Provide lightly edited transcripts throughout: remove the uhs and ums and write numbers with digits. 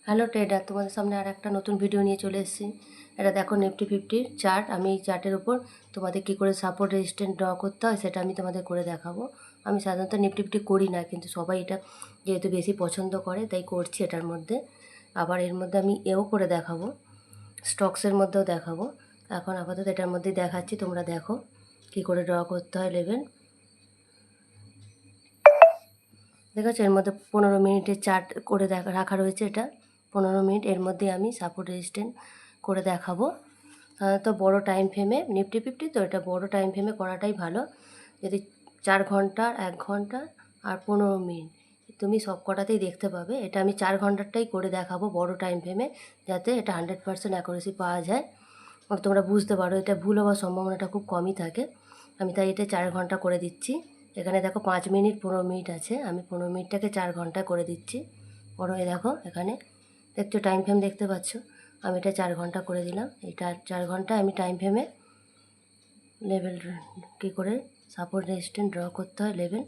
Hello tedder, তোমাদের সামনে আর একটা নতুন ভিডিও নিয়ে চলে এসেছি। এটা দেখো নিফটি ফিফটির চার্ট। আমি এই চার্টের উপর তোমাদের কী করে সাপোর্ট রেজিস্ট্যান্ট ড্র করতে হয় সেটা আমি তোমাদের করে দেখাবো। আমি সাধারণত নিফটি ফিফটি করি না, কিন্তু সবাই এটা যেহেতু বেশি পছন্দ করে তাই করছি এটার মধ্যে। আবার এর মধ্যে আমি এও করে দেখাবো, স্টকসের মধ্যেও দেখাবো। এখন আপাতত এটার মধ্যেই দেখাচ্ছি, তোমরা দেখো কী করে ড্র করতে হয় লেভেল। দেখেছো এর মধ্যে 15 মিনিটের চার্ট করে রাখা রয়েছে। এটা 15 মিনিট, এর মধ্যে আমি সাপোর্ট রেজিস্ট্যান্ট করে দেখাবো। তো বড় টাইম ফ্রেমে নিফটি ফিফটি, তো এটা বড় টাইম ফ্রেমে করাটাই ভালো। যদি 4 ঘন্টা, 1 ঘন্টা আর 15 মিনিট তুমি সব কটাতেই দেখতে পাবে। এটা আমি 4 ঘন্টারটাই করে দেখাবো বড় টাইম ফ্রেমে, যাতে এটা 100% অ্যাকুরেসি পাওয়া যায়। আর তোমরা বুঝতে পারো এটা ভুল হওয়ার সম্ভাবনাটা খুব কমই থাকে। আমি তাই এটা 4 ঘন্টা করে দিচ্ছি। এখানে দেখো 5 মিনিট 15 মিনিট আছে, আমি 15 মিনিটটাকে 4 ঘন্টা করে দিচ্ছি। বড় হয়ে দেখো এখানে দেখছো টাইম ফ্রেম দেখতে পাচ্ছ। আমি এটা 4 ঘন্টা করে দিলাম। এটা 4 ঘন্টা আমি টাইম ফ্রেমে লেভেল কী করে সাপোর্ট রেজিস্ট্যান্ট ড্র করতে হয় লেভেল।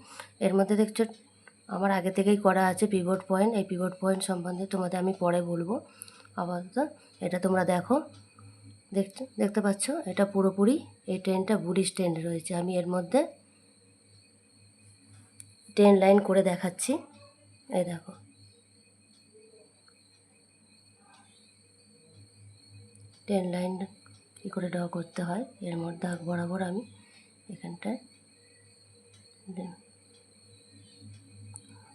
এর মধ্যে দেখছো আমার আগে থেকেই করা আছে পিভট পয়েন্ট। এই পিভট পয়েন্ট সম্বন্ধে তোমাদের আমি পরে বলবো। আপাতত এটা তোমরা দেখো, দেখতে পাচ্ছ এটা পুরোপুরি এই ট্রেনটা বুলিশ ট্রেন্ড রয়েছে। আমি এর মধ্যে 10 লাইন করে দেখাচ্ছি। এই দেখো 10 লাইন কী করে ড্র করতে হয়। এর মধ্যে আগ বরাবর আমি এখানটায়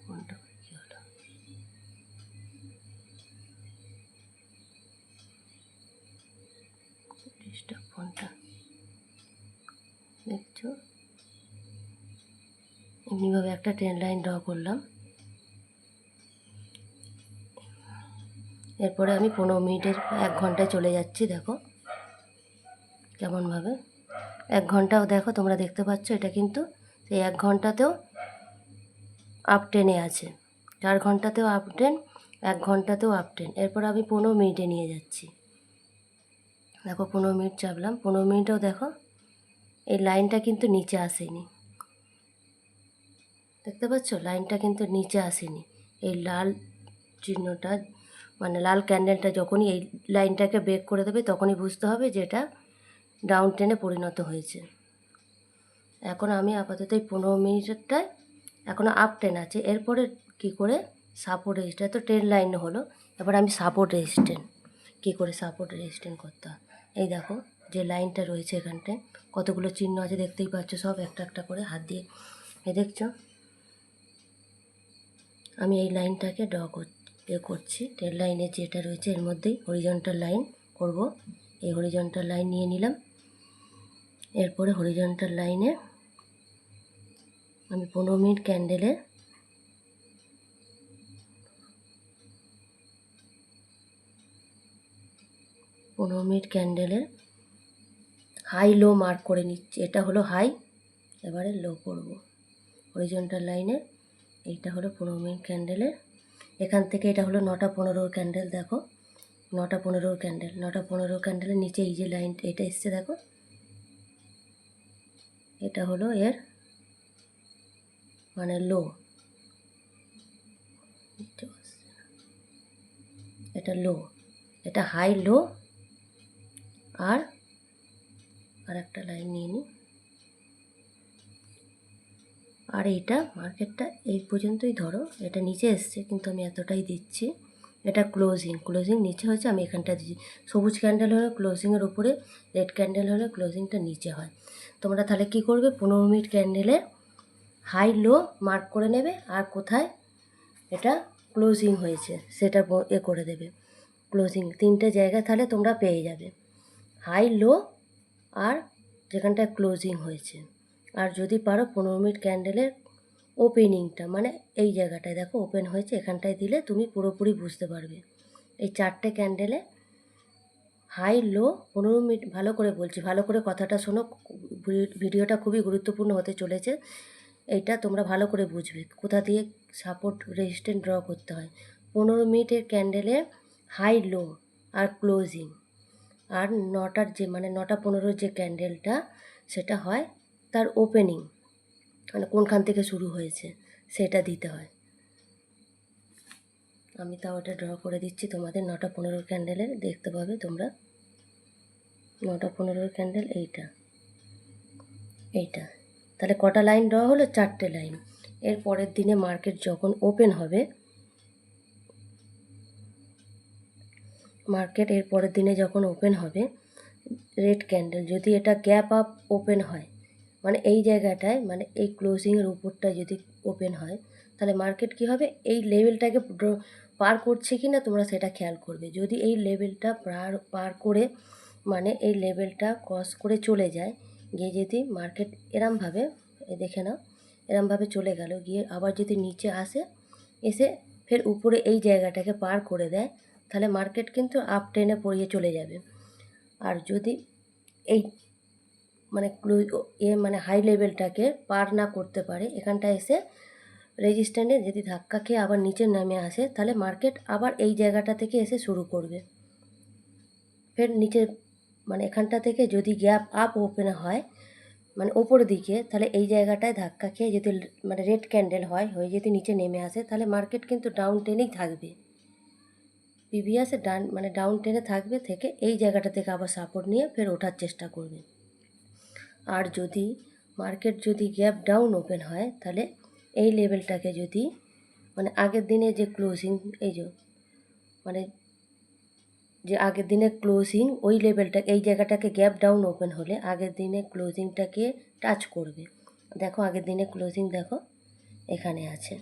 কোনটা কী হলো, ডিস্টার্ব ফোনটা দেখছো। এমনিভাবে একটা 10 লাইন ড্র করলাম। এরপরে আমি 15 মিনিটের 1 ঘন্টায় চলে যাচ্ছি। দেখো কেমনভাবে 1 ঘন্টাও দেখো তোমরা দেখতে পাচ্ছ। এটা কিন্তু এই 1 ঘন্টাতেও আপ টেনে আছে, 4 ঘন্টাতেও আপ টেন, 1 ঘন্টাতেও আপ টেন। এরপর আমি 15 মিনিটে নিয়ে যাচ্ছি। দেখো 15 মিনিট চাপলাম, 15 মিনিটেও দেখো এই লাইনটা কিন্তু নিচে আসেনি। দেখতে পাচ্ছ লাইনটা কিন্তু নিচে আসেনি। এই লাল চিহ্নটা মানে লাল ক্যান্ডেলটা যখনই এই লাইনটাকে ব্রেক করে দেবে তখনই বুঝতে হবে যে এটা ডাউন ট্রেনে পরিণত হয়েছে। এখন আমি আপাতত এই 15 মিনিটেরটায় এখনও আপ ট্রেন আছে। এরপরে কী করে সাপোর্ট রেজিস্ট্যান্ট, তো ট্রেন লাইন হলো। এবার আমি সাপোর্ট রেজিস্ট্যান্ট কী করে সাপোর্ট রেজিস্ট্যান্ট করতে হয়। এই দেখো যে লাইনটা রয়েছে এখানটায় কতগুলো চিহ্ন আছে দেখতেই পাচ্ছ, সব একটা একটা করে হাত দিয়ে দেখছো। আমি এই লাইনটাকে ড্র করছি। ট্রেন লাইনে যেটা রয়েছে এর মধ্যেই হরিজন্টাল লাইন করব। এই হরিজন্টাল লাইন নিয়ে নিলাম। এরপরে হরিজন্টাল লাইনে আমি 15 মিনিট ক্যান্ডেলের হাই লো মার্ক করে নিচ্ছি। এটা হলো হাই, এবারে লো করব হরিজন্টাল লাইনে। এইটা হলো 15 মিনিট ক্যান্ডেলের। এখান থেকে এটা হলো 9টা 15 ক্যান্ডেল। দেখো 9টা 15 ক্যান্ডেল, 9টা 15 ক্যান্ডেলের নিচে এই যে লাইন এটা এসছে দেখো, এটা হলো এর মানে লো। এটা লো, এটা হাই লো। আর একটা লাইন নিয়ে নিই। আর এইটা মার্কেটটা এই পর্যন্তই ধরো, এটা নিচে এসছে কিন্তু আমি এতটাই দিচ্ছি। এটা ক্লোজিং নিচে হয়েছে, আমি এখানটা দিচ্ছি। সবুজ ক্যান্ডেল হলে ক্লোজিংয়ের উপরে, রেড ক্যান্ডেল হলে ক্লোজিংটা নিচে হয়। তোমরা তাহলে কী করবে, 15 মিনিট ক্যান্ডেলে হাই লো মার্ক করে নেবে, আর কোথায় এটা ক্লোজিং হয়েছে সেটা করে দেবে। ক্লোজিং 3টে জায়গা তাহলে তোমরা পেয়ে যাবে, হাই লো আর যেখানটায় ক্লোজিং হয়েছে। আর যদি পারো 15 মিনিট ক্যান্ডেলের ওপেনিংটা মানে এই জায়গাটায় দেখো ওপেন হয়েছে, এখানটায় দিলে তুমি পুরোপুরি বুঝতে পারবে। এই 4টে ক্যান্ডেলে হাই লো 15 মিনিট, ভালো করে বলছি, ভালো করে কথাটা শোনো, ভিডিওটা খুবই গুরুত্বপূর্ণ হতে চলেছে। এইটা তোমরা ভালো করে বুঝবে কোথা দিয়ে সাপোর্ট রেজিস্ট্যান্ট ড্র করতে হয়। 15 মিনিটের ক্যান্ডেলে হাই লো আর ক্লোজিং, আর 9টার যে মানে 9টা 15 যে ক্যান্ডেলটা সেটা হয় তার ওপেনিং, মানে কোনখান থেকে শুরু হয়েছে সেটা দিতে হয়। আমি তাও এটা ড্র করে দিচ্ছি তোমাদের 9টা 15 ক্যান্ডেলের, দেখতে পাবে তোমরা 9টা 15 ক্যান্ডেল এইটা। তাহলে কটা লাইন ড্র হলো? 4টে লাইন। এর পরের দিনে মার্কেট যখন ওপেন হবে, এর পরের দিনে যখন ওপেন হবে, রেড ক্যান্ডেল যদি এটা গ্যাপ আপ ওপেন হয়, মানে এই জায়গাটায়, মানে এই ক্লোজিংয়ের উপরটায় যদি ওপেন হয়, তাহলে মার্কেট কী হবে? এই লেভেলটাকে পার করছে কি না তোমরা সেটা খেয়াল করবে। যদি এই লেভেলটা পার করে, মানে এই লেভেলটা ক্রস করে চলে যায়, গিয়ে যদি মার্কেট এরমভাবে, দেখে নাও, এরমভাবে চলে গেল, গিয়ে আবার যদি নিচে আসে, এসে ফের উপরে এই জায়গাটাকে পার করে দেয়, তাহলে মার্কেট কিন্তু আপ ট্রেনে পড়িয়ে চলে যাবে। আর যদি এই মানে মানে হাই লেভেলটাকে পার না করতে পারে, এখানটা এসে রেজিস্ট্যান্টে যদি ধাক্কা খেয়ে আবার নিচে নেমে আসে, তাহলে মার্কেট আবার এই জায়গাটা থেকে এসে শুরু করবে ফের নিচে, মানে এখানটা থেকে যদি গ্যাপ আপ ওপেন হয়, মানে ওপরের দিকে, তাহলে এই জায়গাটায় ধাক্কা খেয়ে যদি মানে রেড ক্যান্ডেল হয়, হয়ে যদি নিচে নেমে আসে, তাহলে মার্কেট কিন্তু ডাউন ট্রেনেই থাকবে। প্রিভিয়াসে মানে ডাউন ট্রেনে থাকবে, থেকে এই জায়গাটা থেকে আবার সাপোর্ট নিয়ে ফের ওঠার চেষ্টা করবে। আর যদি মার্কেট যদি গ্যাপ ডাউন ওপেন হয়, তাহলে এই লেভেলটাকে যদি, মানে আগের দিনে যে ক্লোজিং, এই মানে যে আগের দিনের ক্লোজিং, ওই লেভেলটা, এই জায়গাটাকে গ্যাপ ডাউন ওপেন হলে আগের দিনে ক্লোজিংটাকে টাচ করবে। দেখো আগের দিনে ক্লোজিং দেখো এখানে আছে,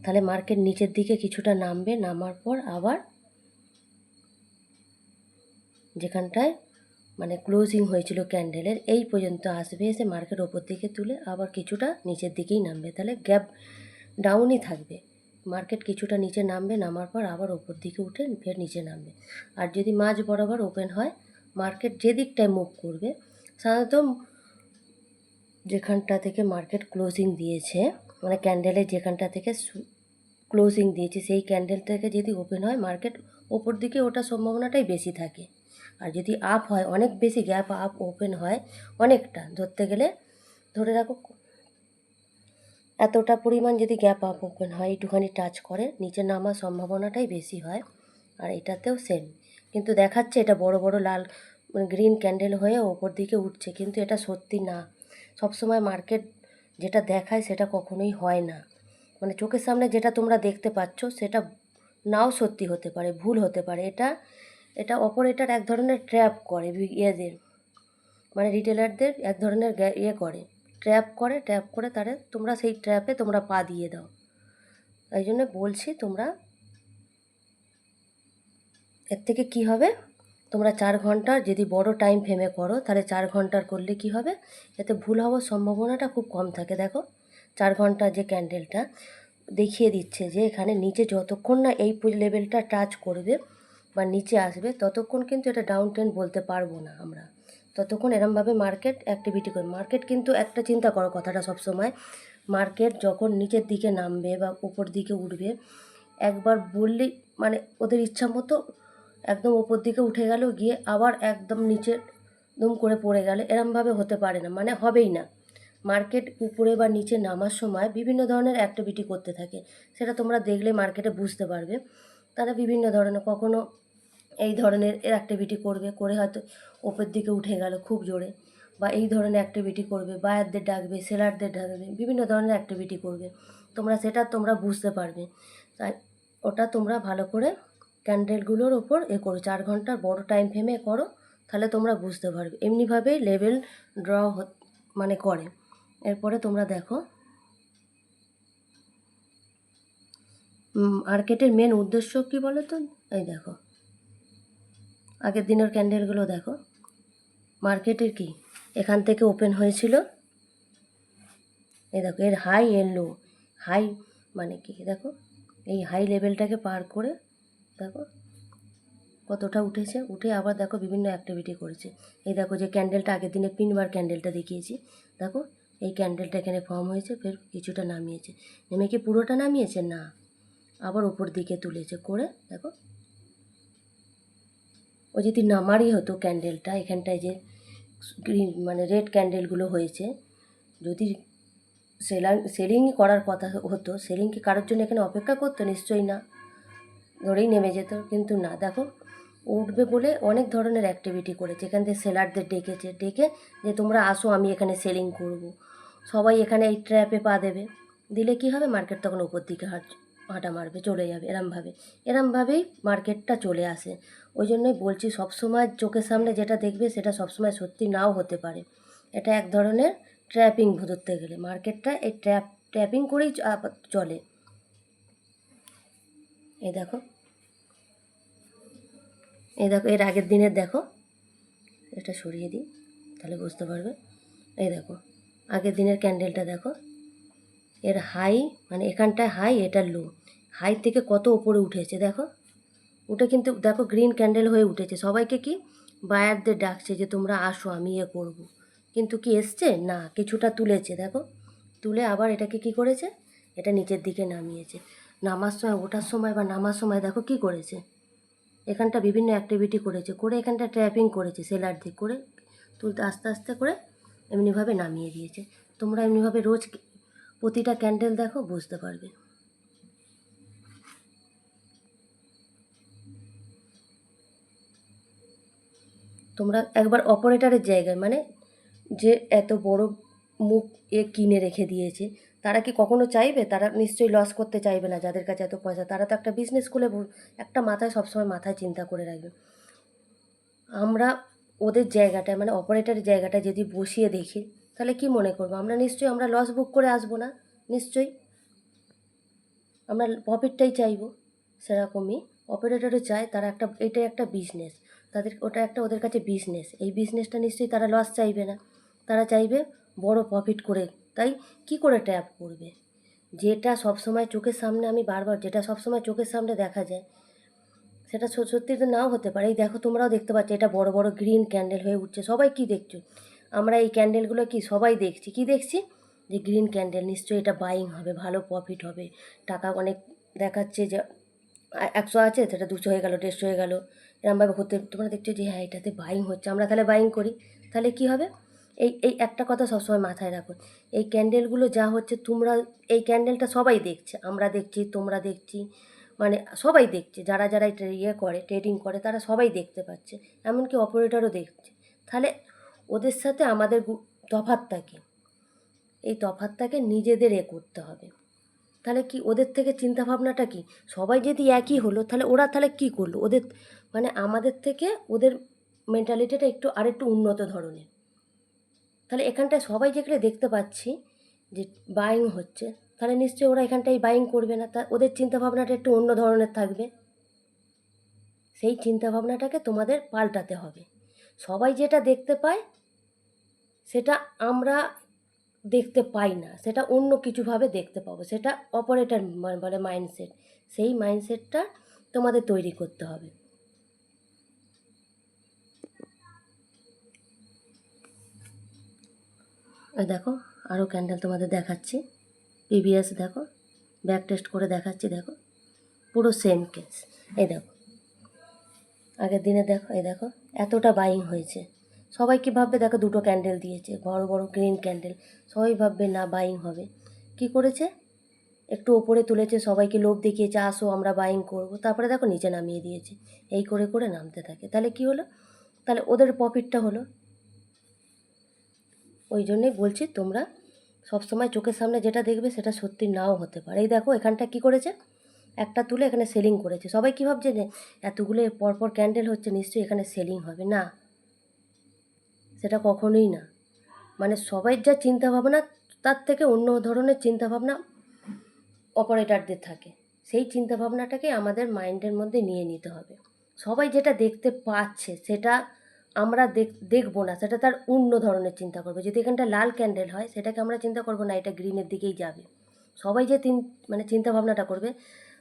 তাহলে মার্কেট নিচের দিকে কিছুটা নামবে, নামার পর আবার যেখানটায় মানে ক্লোজিং হয়েছিল ক্যান্ডেলের এই পর্যন্ত আসবে, এসে মার্কেট ওপর দিকে তুলে আবার কিছুটা নিচের দিকেই নামবে, তাহলে গ্যাপ ডাউনই থাকবে। মার্কেট কিছুটা নিচে নামবে, নামার পর আবার ওপর দিকে উঠে ফের নিচে নামবে। আর যদি মাঝ বরাবর ওপেন হয়, মার্কেট যে দিকটায় মুভ করবে, সাধারণত যেখানটা থেকে মার্কেট ক্লোজিং দিয়েছে, মানে ক্যান্ডেলের যেখানটা থেকে ক্লোজিং দিয়েছে, সেই ক্যান্ডেল থেকে যদি ওপেন হয়, মার্কেট ওপর দিকে ওঠার সম্ভাবনাটাই বেশি থাকে। আর যদি আপ হয়, অনেক বেশি গ্যাপ আপ ওপেন হয়, অনেকটা, ধরতে গেলে ধরে রাখো এতটা পরিমাণ যদি গ্যাপ আপ ওপেন হয়, একটুখানি টাচ করে, নিচে নামার সম্ভাবনাটাই বেশি হয়। আর এটাতেও সেম, কিন্তু দেখাচ্ছে এটা বড় বড় লাল গ্রিন ক্যান্ডেল হয়ে ওপর দিকে উঠছে, কিন্তু এটা সত্যি না। সবসময় মার্কেট যেটা দেখায় সেটা কখনোই হয় না। মানে চোখের সামনে যেটা তোমরা দেখতে পাচ্ছ সেটা নাও সত্যি হতে পারে, ভুল হতে পারে। এটা অপারেটর এক ধরনের ট্র্যাপ করে, ইয়েদের মানে রিটেলারদের এক ধরনের করে, ট্র্যাপ করে তারা, তোমরা সেই ট্র্যাপে তোমরা পা দিয়ে দাও। তাই জন্য বলছি, তোমরা এর থেকে কি হবে, তোমরা 4 ঘন্টার যদি বড় টাইম ফ্রেমে করো, তাহলে 4 ঘন্টার করলে কি হবে, এতে ভুল হওয়ার সম্ভাবনাটা খুব কম থাকে। দেখো 4 ঘন্টার যে ক্যান্ডেলটা দেখিয়ে দিচ্ছে যে এখানে নিচে যতক্ষণ না এই লেভেলটা টাচ করবে বা নিচে আসবে, ততক্ষণ কিন্তু এটা ডাউন ট্রেন্ড বলতে পারবো না আমরা, ততক্ষণ এরমভাবে মার্কেট অ্যাক্টিভিটি করে। মার্কেট কিন্তু একটা চিন্তা করো কথাটা সবসময়, মার্কেট যখন নিচের দিকে নামবে বা উপর দিকে উঠবে, একবার বললেই মানে ওদের ইচ্ছা মতো একদম ওপর দিকে উঠে গেল, গিয়ে আবার একদম নিচে দুম করে পড়ে গেলে, এরমভাবে হতে পারে না, মানে হবেই না। মার্কেট উপরে বা নিচে নামার সময় বিভিন্ন ধরনের অ্যাক্টিভিটি করতে থাকে, সেটা তোমরা দেখলে মার্কেটে বুঝতে পারবে। তারা বিভিন্ন ধরনের, কখনো এই ধরনের অ্যাক্টিভিটি করবে, করে হয়তো ওপর দিকে উঠে গেল খুব জোরে, বা এই ধরনের অ্যাক্টিভিটি করবে, বায়ারদের ডাকবে, সেলারদের ডাকবে, বিভিন্ন ধরনের অ্যাক্টিভিটি করবে, তোমরা বুঝতে পারবে। তাই ওটা তোমরা ভালো করে ক্যান্ডেলগুলোর ওপর করো, 4 ঘন্টার বড় টাইম ফ্রেমে করো, তাহলে তোমরা বুঝতে পারবে। এমনিভাবেই লেভেল ড্র মানে করে। এরপরে তোমরা দেখো মার্কেটের মেন উদ্দেশ্য কী বলো তো, এই দেখো আগের দিনের ক্যান্ডেলগুলো দেখো, মার্কেটের কি এখান থেকে ওপেন হয়েছিল, এই দেখো এর হাই এর লো, হাই মানে কি দেখো, এই হাই লেভেলটাকে পার করে দেখো কতটা উঠেছে, উঠে আবার দেখো বিভিন্ন অ্যাক্টিভিটি করেছে। এই দেখো যে ক্যান্ডেলটা আগের দিনে পিনবার ক্যান্ডেলটা দেখিয়েছি, দেখো এই ক্যান্ডেলটা এখানে ফর্ম হয়েছে, ফের কিছুটা নামিয়েছে, নেমে কি পুরোটা নামিয়েছে না, আবার উপর দিকে তুলেছে করে, দেখো ও যদি নামারই হতো ক্যান্ডেলটা, এখানটায় যে গ্রিন মানে রেড ক্যান্ডেলগুলো হয়েছে, যদি সেলিং করার কথা হতো, সেলিং কি কারোর জন্য এখানে অপেক্ষা করতো? নিশ্চয়ই না। ধরেই নেমে যেত, কিন্তু না, দেখো উঠবে বলে অনেক ধরনের অ্যাক্টিভিটি করেছে। এখান থেকে সেলারদের ডেকেছে, ডেকে যে তোমরা আসো, আমি এখানে সেলিং করব। সবাই এখানে এই ট্র্যাপে পা দেবে, দিলে কি হবে, মার্কেট তখন উপর দিকে হাঁটা মারবে, চলে যাবে। এরমভাবেই মার্কেটটা চলে আসে। ওই জন্যই বলছি, সবসময় চোখের সামনে যেটা দেখবে সেটা সবসময় সত্যি নাও হতে পারে। এটা এক ধরনের ট্র্যাপিং ধরতে গেলে মার্কেটটা এই ট্র্যাপিং করেই চলে। এই দেখো, এর আগের দিনের দেখো, এটা সরিয়ে দিই তাহলে বুঝতে পারবে। এই দেখো আগের দিনের ক্যান্ডেলটা দেখো, এর হাই মানে এখানটায় হাই, এটা লো, হাই থেকে কত ওপরে উঠেছে দেখো। উঠে কিন্তু দেখো গ্রিন ক্যান্ডেল হয়ে উঠেছে, সবাইকে কি বায়ারদের ডাকছে যে তোমরা আসো, আমি করব। কিন্তু কি এসছে না, কিছুটা তুলেছে দেখো, তুলে আবার এটাকে কি করেছে, এটা নিচের দিকে নামিয়েছে। নামার সময়, ওঠার সময় বা নামার সময় দেখো কি করেছে, এখানটা বিভিন্ন অ্যাক্টিভিটি করেছে, করে এখানটা ট্র্যাপিং করেছে, সেলার দিক করে তুলতে আস্তে আস্তে করে এমনিভাবে নামিয়ে দিয়েছে। তোমরা এমনিভাবে রোজ প্রতিটা ক্যান্ডেল দেখো, বুঝতে পারবে। তোমরা একবার অপারেটরের জায়গায়, মানে যে এত বড় মুখ কিনে রেখে দিয়েছে, তারা কি কখনো চাইবে? তারা নিশ্চয়ই লস করতে চাইবে না। যাদের কাছে এত পয়সা, তারা তো একটা বিজনেস খুলে একটা মাথায় সবসময় মাথায় চিন্তা করে রাখবে। আমরা ওদের জায়গাটায় মানে অপারেটরের জায়গাটা যদি বসিয়ে দেখি, তাহলে কি মনে করবো, আমরা নিশ্চয়ই আমরা লস বুক করে আসবো না, নিশ্চয়ই আমরা প্রফিটটাই চাইবো। সেরকমই অপারেটরও চায়, তারা একটা, এটাই একটা বিজনেস তাদের, ওটা একটা ওদের কাছে বিজনেস। এই বিজনেসটা নিশ্চয়ই তারা লস চাইবে না, তারা চাইবে বড় প্রফিট করে। তাই কি করে ট্যাপ করবে, যেটা সবসময় চোখের সামনে, আমি বারবার যেটা সবসময় চোখের সামনে দেখা যায়, সেটা সত্যি তো নাও হতে পারে। এই দেখো তোমরাও দেখতে পাচ্ছ, এটা বড় বড় গ্রিন ক্যান্ডেল হয়ে উঠছে। সবাই কি দেখছো, আমরা এই ক্যান্ডেলগুলো কি সবাই দেখছি, কি দেখছি, যে গ্রিন ক্যান্ডেল, নিশ্চয়ই এটা বাইং হবে, ভালো প্রফিট হবে, টাকা অনেক দেখাচ্ছে যে 100 আছে, সেটা 200 হয়ে গেল, 150 হয়ে গেল, এরমভাবে হতে তোমরা দেখছো যে হ্যাঁ এটাতে বাইং হচ্ছে, আমরা তাহলে বাইং করি। তাহলে কি হবে, এই এই একটা কথা সবসময় মাথায় রাখো, এই ক্যান্ডেলগুলো যা হচ্ছে, তোমরা এই ক্যান্ডেলটা সবাই দেখছে, আমরা দেখছি, তোমরা দেখছি, মানে সবাই দেখছে, যারা যারা করে ট্রেডিং করে, তারা সবাই দেখতে পাচ্ছে, এমনকি অপারেটরও দেখছে। তাহলে ওদের সাথে আমাদের তফাৎটা কী, এই তফাৎটাকে নিজেদের করতে হবে। তাহলে কি ওদের থেকে চিন্তা ভাবনাটা কি, সবাই যদি একই হলো, তাহলে ওরা তাহলে কী করলো, ওদের মানে আমাদের থেকে ওদের মেন্টালিটিটা একটু আরেকটু উন্নত ধরনের। তাহলে এখানটায় সবাই যেখানে দেখতে পাচ্ছি যে বাইং হচ্ছে, তাহলে নিশ্চয়ই ওরা এখানটায় বাইং করবে না, তা ওদের চিন্তাভাবনাটা একটু অন্য ধরনের থাকবে। সেই চিন্তাভাবনাটাকে তোমাদের পাল্টাতে হবে। সবাই যেটা দেখতে পায় সেটা আমরা দেখতে পাই না, সেটা অন্য কিছুভাবে দেখতে পাবো, সেটা অপারেটর বলে মাইন্ডসেট। সেই মাইন্ডসেটটা তোমাদের তৈরি করতে হবে। দেখো আরও ক্যান্ডেল তোমাদের দেখাচ্ছি, প্রিভিয়াস দেখো, ব্যাক টেস্ট করে দেখাচ্ছি, দেখো পুরো সেম কেস। এই দেখো আগের দিনে দেখো, এই দেখো এতটা বাইং হয়েছে, সবাই কী ভাববে, দেখো দুটো ক্যান্ডেল দিয়েছে, বড় বড় গ্রিন ক্যান্ডেল, সবাই ভাববে না বাইং হবে। কি করেছে, একটু ওপরে তুলেছে, সবাইকে লোভ দেখিয়েছে, আসো আমরা বাইং করব, তারপরে দেখো নিচে নামিয়ে দিয়েছে, এই করে করে নামতে থাকে। তাহলে কি হলো, তাহলে ওদের প্রফিটটা হলো। ওই জন্যই বলছি, তোমরা সবসময় চোখের সামনে যেটা দেখবে সেটা সত্যি নাও হতে পারে। এই দেখো এখানটা কি করেছে, একটা তুলে এখানে সেলিং করেছে, সবাই কী ভাবছে যে এতগুলো পরপর ক্যান্ডেল হচ্ছে, নিশ্চয়ই এখানে সেলিং হবে, না, সেটা কখনোই না। মানে সবাই যা চিন্তাভাবনা, তার থেকে অন্য ধরনের চিন্তাভাবনা অপারেটরদের থাকে। সেই চিন্তাভাবনাটাকে আমাদের মাইন্ডের মধ্যে নিয়ে নিতে হবে। সবাই যেটা দেখতে পাচ্ছে সেটা আমরা দেখবো না, সেটা তার অন্য ধরনের চিন্তা করবে। যদি এখানটা লাল ক্যান্ডেল হয়, সেটাকে আমরা চিন্তা করবো না এটা গ্রিনের দিকেই যাবে। সবাই যে মানে চিন্তাভাবনাটা করবে,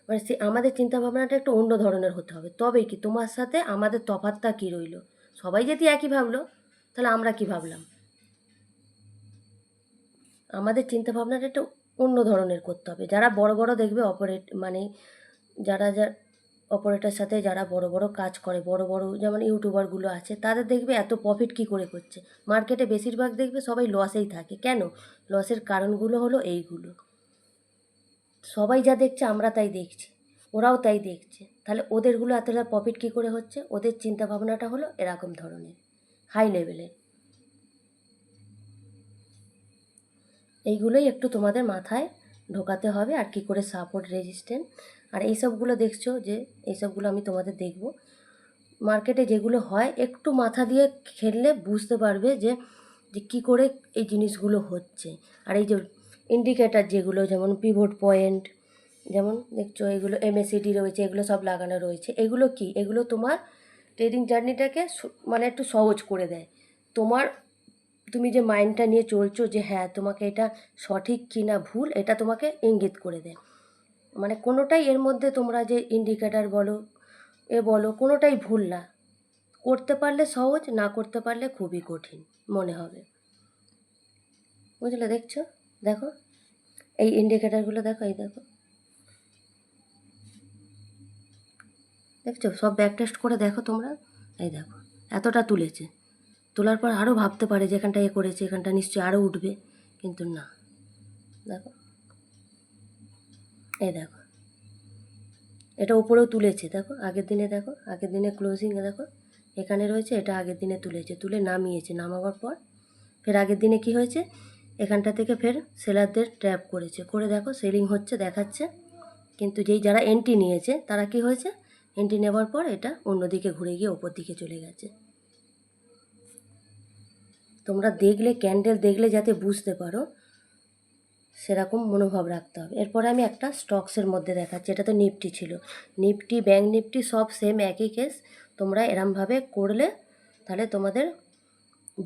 মানে সে আমাদের চিন্তাভাবনাটা একটু অন্য ধরনের হতে হবে, তবেই কি তোমার সাথে আমাদের তফাৎটা কী রইল। সবাই যদি একই ভাবলো, তাহলে আমরা কি ভাবলাম, আমাদের চিন্তাভাবনাটা একটু অন্য ধরনের করতে হবে। যারা বড় বড় দেখবে মানে যারা অপারেটার সাথে যারা বড় বড় কাজ করে, বড় বড় যেমন ইউটিউবারগুলো আছে, তাদের দেখবে এত প্রফিট কী করে করছে। মার্কেটে বেশিরভাগ দেখবে সবাই লসেই থাকে, কেন, লসের কারণগুলো হলো এইগুলো। সবাই যা দেখছে আমরা তাই দেখছি, ওরাও তাই দেখছে, তাহলে ওদেরগুলো এতটা প্রফিট কী করে হচ্ছে? ওদের চিন্তা ভাবনাটা হলো এরকম ধরনের হাই লেভেলের। এইগুলোই একটু তোমাদের মাথায় ঢোকাতে হবে, আর কি করে সাপোর্ট রেজিস্ট্যান্ট আর এইসবগুলো দেখছো যে এইসবগুলো আমি তোমাদের দেখব মার্কেটে যেগুলো হয়, একটু মাথা দিয়ে খেললে বুঝতে পারবে যে যে কী করে এই জিনিসগুলো হচ্ছে। আর এই যে ইন্ডিকেটার যেগুলো, যেমন পিভট পয়েন্ট, যেমন দেখছো এগুলো এমএসিডি রয়েছে, এগুলো সব লাগানো রয়েছে। এগুলো কি? এগুলো তোমার ট্রেডিং জার্নিটাকে মানে একটু সহজ করে দেয়। তোমার তুমি যে মাইন্ডটা নিয়ে চলছো যে হ্যাঁ তোমাকে এটা সঠিক কি না ভুল, এটা তোমাকে ইঙ্গিত করে দেয়। মানে কোনোটাই এর মধ্যে তোমরা যে ইন্ডিকেটার বলো বলো, কোনোটাই ভুল না। করতে পারলে সহজ, না করতে পারলে খুবই কঠিন মনে হবে। বুঝলে? দেখছো? দেখো এই ইন্ডিকেটারগুলো, দেখো এই দেখো, দেখছো সব ব্যাক টেস্ট করে দেখো তোমরা। এই দেখো এতটা তুলেছে, তোলার পর আরও ভাবতে পারে যে এখানটা করেছে, এখানটা নিশ্চয়ই আরও উঠবে, কিন্তু না। দেখো এই দেখো এটা উপরেও তুলেছে, দেখো আগের দিনে, দেখো আগের দিনে ক্লোজিংয়ে দেখো এখানে রয়েছে, এটা আগের দিনে তুলেছে, তুলে নামিয়েছে, নামাবার পর ফের আগের দিনে কি হয়েছে, এখানটা থেকে ফের সেলারদের ট্র্যাপ করেছে, করে দেখো সেলিং হচ্ছে দেখাচ্ছে। কিন্তু যেই যারা এন্ট্রি নিয়েছে তারা কি হয়েছে, এন্ট্রি নেওয়ার পর এটা অন্যদিকে ঘুরে গিয়ে ওপর দিকে চলে গেছে। তোমরা দেখলে, ক্যান্ডেল দেখলে যাতে বুঝতে পারো সেরকম মনোভাব রাখতে হবে। এরপরে আমি একটা স্টকসের মধ্যে দেখাচ্ছি, এটা তো নিফটি ছিল, নিফটি ব্যাঙ্ক নিফটি সব সেম একই কেস। তোমরা এরমভাবে করলে তাহলে তোমাদের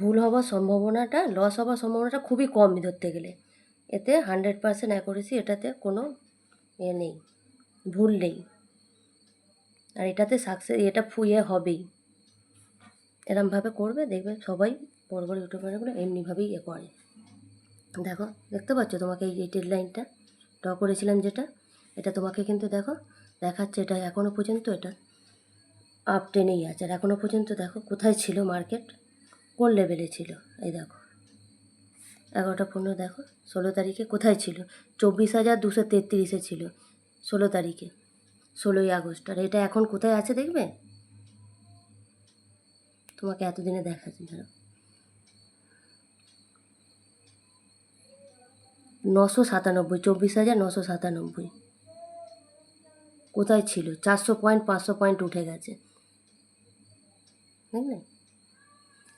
ভুল হওয়ার সম্ভাবনাটা, লস হওয়ার সম্ভাবনাটা খুবই কম ধরতে গেলে। এতে 100% অ্যাকুরেসি, এটাতে কোনো নেই, ভুল নেই। আর এটাতে সাকসেস, এটা ফুয়ে হবেই। এরমভাবে করবে, দেখবে সবাই বড় বড় ইউটিউবারগুলো এমনিভাবেই করে। দেখো দেখতে পাচ্ছ তোমাকে এই টেড লাইনটা ড্র করেছিলাম যেটা, এটা তোমাকে কিন্তু দেখো দেখাচ্ছে, এটা এখনও পর্যন্ত এটা আপ টেনেই আছে। আর এখনও পর্যন্ত দেখো কোথায় ছিল মার্কেট, কোন লেভেলে ছিল। এই দেখো 11টা 15, দেখো 16 তারিখে কোথায় ছিল, 24,233-এ ছিল 16 তারিখে, 16ই আগস্ট। আর এটা এখন কোথায় আছে দেখবে, তোমাকে এতদিনে দেখাচ্ছি, ধরো 997, 24,997 কোথায় ছিল, 400 পয়েন্ট 500 পয়েন্ট উঠে গেছে। বুঝলে?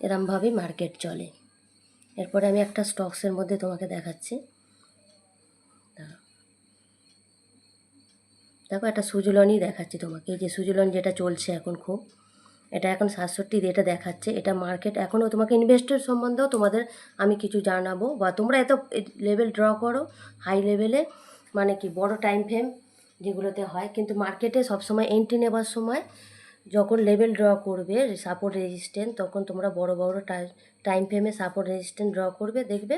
এরমভাবেই মার্কেট চলে। এরপরে আমি একটা স্টকসের মধ্যে তোমাকে দেখাচ্ছি। দেখো একটা সুজলনই দেখাচ্ছি তোমাকে, এই যে সুজলন যেটা চলছে এখন খুব, এটা এখন 67 দিয়ে এটা দেখাচ্ছে। এটা মার্কেট এখনও, তোমাকে ইনভেস্টের সম্বন্ধেও তোমাদের আমি কিছু জানাবো, বা তোমরা এত লেভেল ড্র করো হাই লেভেলে, মানে কি বড় টাইম ফ্রেম যেগুলোতে হয়। কিন্তু মার্কেটে সবসময় এন্ট্রি নেবার সময় যখন লেভেল ড্র করবে সাপোর্ট রেজিস্ট্যান্ট, তখন তোমরা বড় বড় টাইম ফ্রেমে সাপোর্ট রেজিস্ট্যান্ট ড্র করবে, দেখবে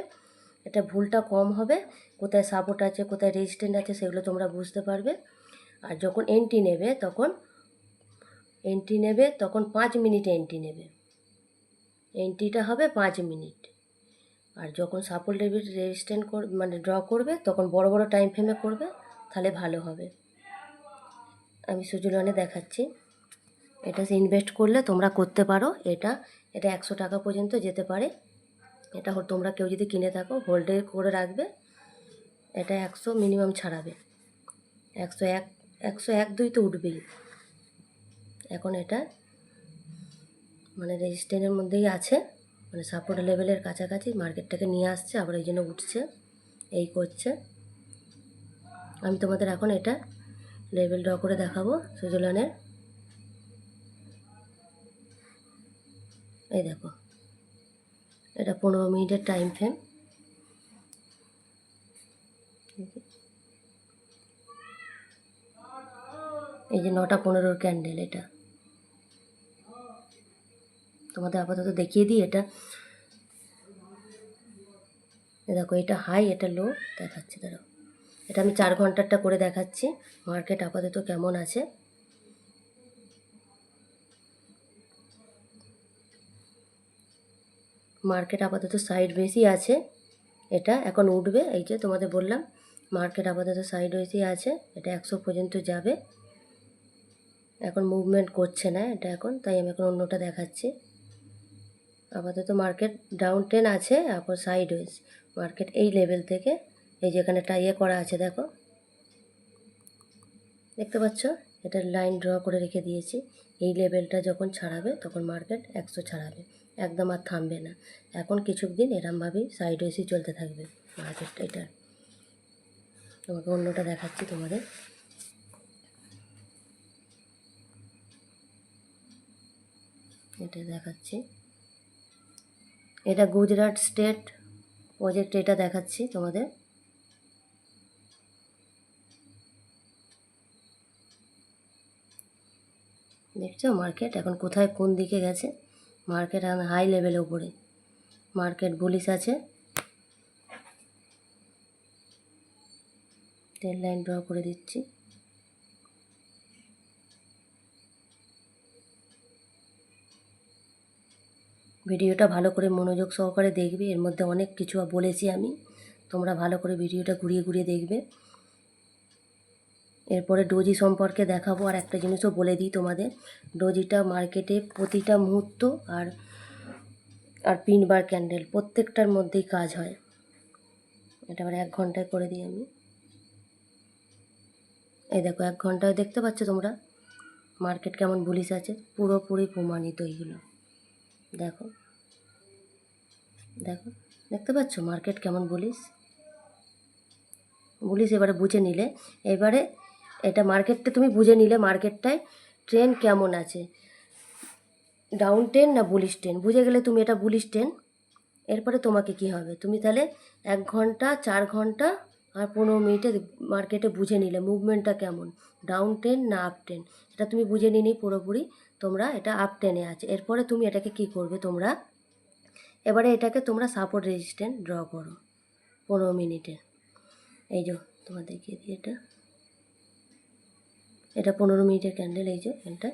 এটা ভুলটা কম হবে। কোথায় সাপোর্ট আছে কোথায় রেজিস্ট্যান্ট আছে সেগুলো তোমরা বুঝতে পারবে। আর যখন এন্ট্রি নেবে তখন 5 মিনিটে এন্ট্রি নেবে, এন্ট্রিটা হবে 5 মিনিট। আর যখন সাপোর্ট লেভেল রেজিস্ট্যান্ট মানে ড্র করবে তখন বড় বড় টাইম ফ্রেমে করবে, তাহলে ভালো হবে। আমি সুজলনে দেখাচ্ছি, এটা ইনভেস্ট করলে তোমরা করতে পারো। এটা 100 টাকা পর্যন্ত যেতে পারে। এটা তোমরা কেউ যদি কিনে থাকো হোল্ডে করে রাখবে, এটা 100 মিনিমাম ছাড়াবে, 101, 101-2 তো উঠবেই। এখন এটা মানে রেজিস্ট্যান্টের মধ্যেই আছে, মানে সাপোর্ট লেভেলের কাছাকাছি মার্কেটটাকে নিয়ে আসছে, আবার এই জন্য উঠছে, এই করছে। আমি তোমাদের এখন এটা লেভেল ড্র করে দেখাবো সুজলনের। এই দেখো এটা 15 মিনিটের টাইম ফ্রেম, এই যে 9টা 15-র ক্যান্ডেল। এটা তোমাদের আপাতত দেখিয়ে দিই। এটা দেখো এটা হাই এটা লো দেখাচ্ছে, দাঁড়াও এটা আমি 4 ঘন্টারটা করে দেখাচ্ছি মার্কেট আপাতত কেমন আছে। মার্কেট আপাতত সাইড বেশি আছে, এটা এখন উঠবে। এই যে তোমাদের বললাম মার্কেট আপাতত সাইড বেশি আছে, এটা 100 পর্যন্ত যাবে। এখন মুভমেন্ট করছে না এটা এখন, তাই আমি এখন অন্যটা দেখাচ্ছি। আপাতত মার্কেট ডাউন ট্রেন আছে, তারপর সাইডওয়েজ মার্কেট এই লেভেল থেকে এই যেখানে টাইয়ে করা আছে দেখো, দেখতে পাচ্ছ এটার লাইন ড্র করে রেখে দিয়েছি। এই লেভেলটা যখন ছাড়াবে তখন মার্কেট 100 ছাড়াবে, একদম আর থামবে না। এখন কিছুদিন এরমভাবেই সাইডওয়েজই চলতে থাকবে মার্কেটটা। এটা তোমাকে অন্যটা দেখাচ্ছি তোমাদের। এটা দেখাচ্ছি, এটা গুজরাট স্টেট প্রজেক্ট, এটা দেখাচ্ছি তোমাদের। দেখছো মার্কেট এখন কোথায় কোন দিকে গেছে। মার্কেট এখন হাই লেভেলের উপরে, মার্কেট বুলিশ আছে। ট্রেন লাইন ড্র করে দিচ্ছি। ভিডিওটা ভালো করে মনোযোগ সহকারে দেখবে, এর মধ্যে অনেক কিছু বলেছি আমি, তোমরা ভালো করে ভিডিওটা ঘুরিয়ে ঘুরিয়ে দেখবে। এরপরে ডোজি সম্পর্কে দেখাবো। আর একটা জিনিসও বলে দিই তোমাদের, ডোজিটা মার্কেটে প্রতিটা মুহূর্ত আর আর পিন বার ক্যান্ডেল প্রত্যেকটার মধ্যেই কাজ হয়। এটা আবার 1 ঘন্টায় করে দিই আমি। এই দেখো 1 ঘন্টায় দেখতে পাচ্ছ তোমরা মার্কেট কেমন বুলিশ আছে, পুরোপুরি প্রমাণিত এইগুলো। দেখো দেখো দেখতে পাচ্ছ মার্কেট কেমন বুলিশ। এবারে বুঝে নিলে, এবারে এটা মার্কেটটা তুমি বুঝে নিলে মার্কেটটায় ট্রেন কেমন আছে, ডাউন ট্রেন না বুলিশ ট্রেন, বুঝে গেলে তুমি এটা বুলিশ ট্রেন। এরপরে তোমাকে কি হবে, তুমি তাহলে 1 ঘন্টা 4 ঘন্টা আর 15 মিনিটে মার্কেটে বুঝে নিলে মুভমেন্টটা কেমন, ডাউন ট্রেন না আপ ট্রেন, এটা তুমি বুঝে নিলেই পুরোপুরি তোমরা এটা আপ ট্রেনে আছে। এরপরে তুমি এটাকে কি করবে, তোমরা এবারে এটাকে তোমরা সাপোর্ট রেজিস্ট্যান্স ড্র করো 15 মিনিটে। এই যে তোমার দেখিয়ে দিই, এটা 15 মিনিটের ক্যান্ডেল। এই যে এটা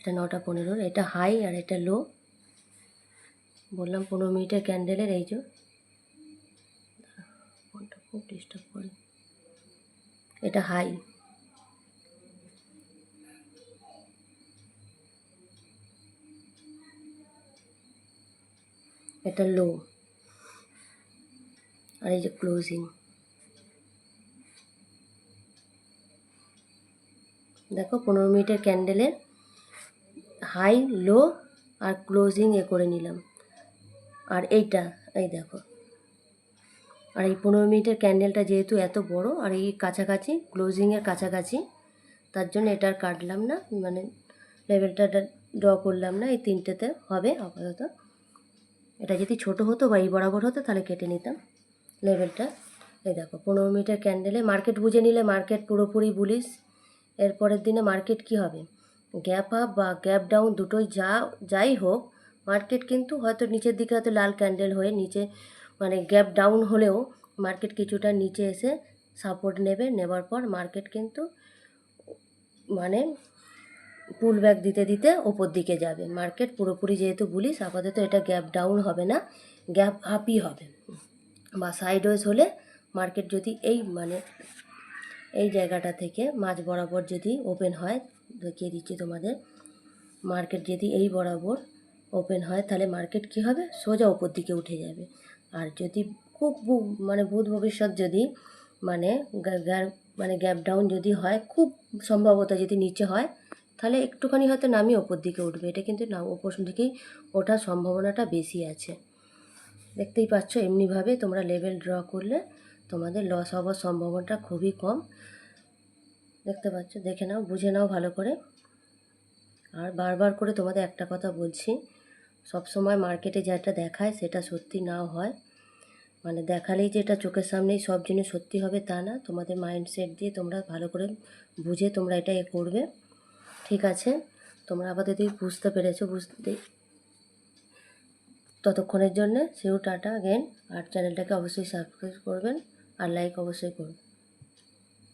9টা 15, এটা হাই আর এটা লো। বললাম 15 মিনিটের ক্যান্ডেলের। এই যে ফোনটা খুব ডিস্টার্ব করে, এটা হাই, এটা লো, আর এই যে ক্লোজিং। দেখো 15 মিনিটের ক্যান্ডেলের হাই লো আর ক্লোজিং করে নিলাম। আর এইটা এই দেখো, আর এই 15 মিনিটের ক্যান্ডেলটা যেহেতু এত বড় আর এই কাছাকাছি ক্লোজিংয়ের কাছাকাছি, তার জন্য এটা আর কাটলাম না, মানে লেভেলটা ড্র করলাম না। এই 3টেতে হবে আপাতত। এটা যদি ছোট হতো বা এই বরাবর হতো তাহলে কেটে নিতাম লেভেলটা। এই দেখো 15 মিনিটের ক্যান্ডেলে মার্কেট বুঝে নিলে মার্কেট পুরোপুরি বুলিশ। এরপরের দিনে মার্কেট কি হবে, গ্যাপ আপ বা গ্যাপ ডাউন দুটোই যাই হোক, মার্কেট কিন্তু হয়তো নিচের দিকে হয়তো লাল ক্যান্ডেল হয়ে নিচে মানে গ্যাপ ডাউন হলেও মার্কেট কিছুটা নিচে এসে সাপোর্ট নেবে, নেবার পর মার্কেট কিন্তু মানে পুল ব্যাক দিতে দিতে ওপর দিকে যাবে। মার্কেট পুরোপুরি যেহেতু বুলিশ, আপাতত এটা গ্যাপ ডাউন হবে না, গ্যাপ আপই হবে। বা সাইডওয়েজ হলে মার্কেট যদি এই মানে এই জায়গাটা থেকে মাঝ বরাবর যদি ওপেন হয়, দেখিয়ে দিচ্ছি তোমাদের, মার্কেট যদি এই বরাবর ওপেন হয় তাহলে মার্কেট কি হবে, সোজা ওপর দিকে উঠে যাবে। আর যদি খুব মানে ভূত ভবিষ্যৎ যদি মানে মানে গ্যাপ ডাউন যদি হয়, খুব সম্ভবত যদি নিচে হয়, তাহলে একটুখানি হয়তো নামিয়ে ওপর দিকে উঠবে। এটা কিন্তু না, ওপর দিকেই ওঠার সম্ভাবনাটা বেশি আছে। দেখতেই পাচ্ছ এমনিভাবে তোমরা লেভেল ড্র করলে তোমাদের লস হওয়ার সম্ভাবনাটা খুবই কম। দেখতে পাচ্ছ, দেখে নাও, বুঝে নাও ভালো করে। আর বারবার করে তোমাদের একটা কথা বলছি, সব সময় মার্কেটে যেটা দেখায় সেটা সত্যি নাও হয়, মানে দেখালেই যে এটা চোখের সামনেই সব জিনিস সত্যি হবে তা না। তোমাদের মাইন্ডসেট দিয়ে তোমরা ভালো করে বুঝে তোমরা এটা করবে, ঠিক আছে? তোমরা আপাতত বুঝতে পেরেছো, বুঝতে ততক্ষণের জন্য সিউ টাটা অ্যাগেন। আর চ্যানেলটাকে অবশ্যই সাবস্ক্রাইব করবেন আর লাইক অবশ্যই করবেন।